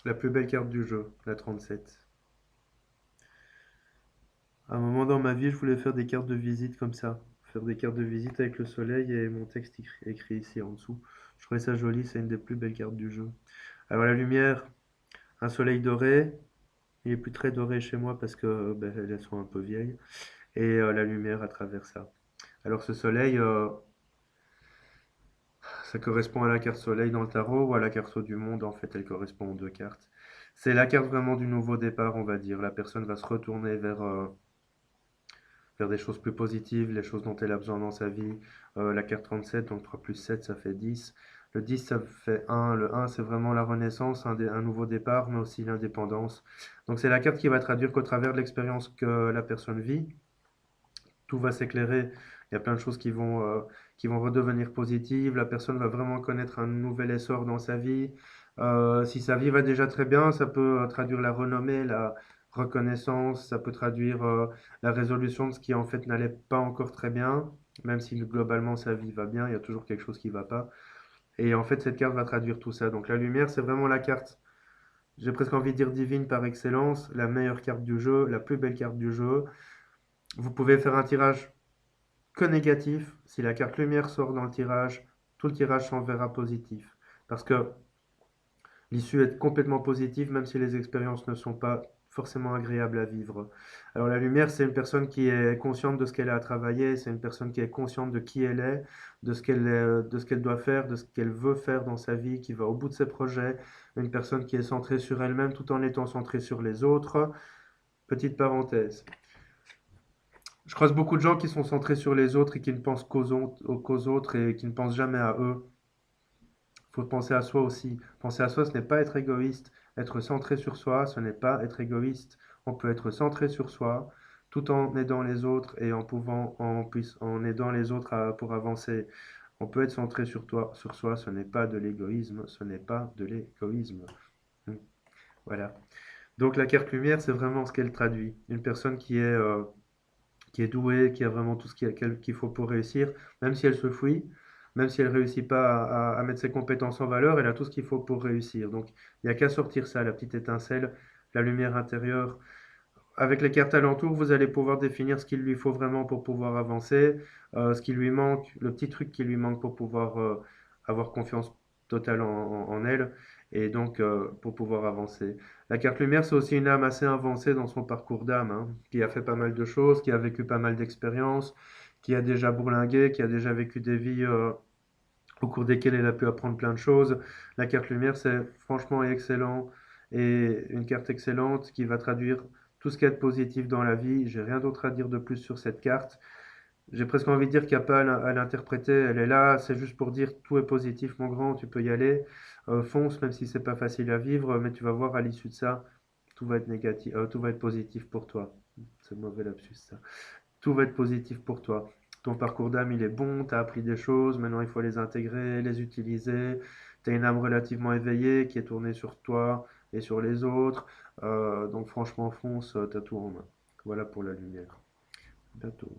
La plus belle carte du jeu, la 37. À un moment dans ma vie, je voulais faire des cartes de visite comme ça. Faire des cartes de visite avec le soleil et mon texte écrit ici en dessous. Je trouvais ça joli, c'est une des plus belles cartes du jeu. Alors la lumière, un soleil doré. Il est plus très doré chez moi parce que ben, elles sont un peu vieilles. Et la lumière à travers ça. Alors ce soleil, ça correspond à la carte soleil dans le tarot ou à la carte du monde. En fait, elle correspond aux deux cartes. C'est la carte vraiment du nouveau départ, on va dire. La personne va se retourner vers des choses plus positives, les choses dont elle a besoin dans sa vie. La carte 37, donc 3 plus 7, ça fait 10. Le 10, ça fait 1. Le 1, c'est vraiment la renaissance, un nouveau départ, mais aussi l'indépendance. Donc c'est la carte qui va traduire qu'au travers de l'expérience que la personne vit, tout va s'éclairer. Il y a plein de choses qui vont redevenir positives. La personne va vraiment connaître un nouvel essor dans sa vie. Si sa vie va déjà très bien, ça peut traduire la renommée, la reconnaissance, ça peut traduire la résolution de ce qui en fait n'allait pas encore très bien. Même si globalement sa vie va bien, il y a toujours quelque chose qui ne va pas. Et en fait, cette carte va traduire tout ça. Donc la lumière, c'est vraiment la carte, j'ai presque envie de dire divine par excellence, la meilleure carte du jeu, la plus belle carte du jeu. Vous pouvez faire un tirage que négatif. Si la carte lumière sort dans le tirage, tout le tirage s'enverra positif. Parce que l'issue est complètement positive, même si les expériences ne sont pas forcément agréables à vivre. Alors la lumière, c'est une personne qui est consciente de ce qu'elle a à travailler, c'est une personne qui est consciente de qui elle est, de ce qu'elle doit faire, de ce qu'elle veut faire dans sa vie, qui va au bout de ses projets, une personne qui est centrée sur elle-même tout en étant centrée sur les autres. Petite parenthèse. Je croise beaucoup de gens qui sont centrés sur les autres et qui ne pensent qu'aux autres et qui ne pensent jamais à eux. Il faut penser à soi aussi. Penser à soi, ce n'est pas être égoïste. Être centré sur soi, ce n'est pas être égoïste. On peut être centré sur soi tout en aidant les autres et en aidant les autres pour avancer. On peut être centré sur soi, ce n'est pas de l'égoïsme, ce n'est pas de l'égoïsme. Hmm. Voilà. Donc la carte lumière, c'est vraiment ce qu'elle traduit. Une personne qui est douée, qui a vraiment tout ce qu'il faut pour réussir, même si elle se fouille, même si elle ne réussit pas à mettre ses compétences en valeur, elle a tout ce qu'il faut pour réussir. Donc il n'y a qu'à sortir ça, la petite étincelle, la lumière intérieure. Avec les cartes alentour, vous allez pouvoir définir ce qu'il lui faut vraiment pour pouvoir avancer, ce qui lui manque, le petit truc qui lui manque pour pouvoir avoir confiance totale en elle, et donc pour pouvoir avancer. La carte lumière, c'est aussi une âme assez avancée dans son parcours d'âme, hein, qui a fait pas mal de choses, qui a vécu pas mal d'expériences, qui a déjà bourlingué, qui a déjà vécu des vies au cours desquelles elle a pu apprendre plein de choses. La carte lumière, c'est franchement excellent et une carte excellente qui va traduire tout ce qu'il y a de positif dans la vie. J'ai rien d'autre à dire de plus sur cette carte. J'ai presque envie de dire qu'il n'y a pas à l'interpréter. Elle est là, c'est juste pour dire tout est positif, mon grand, tu peux y aller. Fonce, même si c'est pas facile à vivre, mais tu vas voir à l'issue de ça, tout va être négatif, tout va être positif pour toi. C'est mauvais lapsus ça. Tout va être positif pour toi. Ton parcours d'âme, il est bon, tu as appris des choses, maintenant il faut les intégrer, les utiliser. Tu as une âme relativement éveillée qui est tournée sur toi et sur les autres. Donc franchement, fonce, tu as tout en main. Voilà pour la lumière. À bientôt.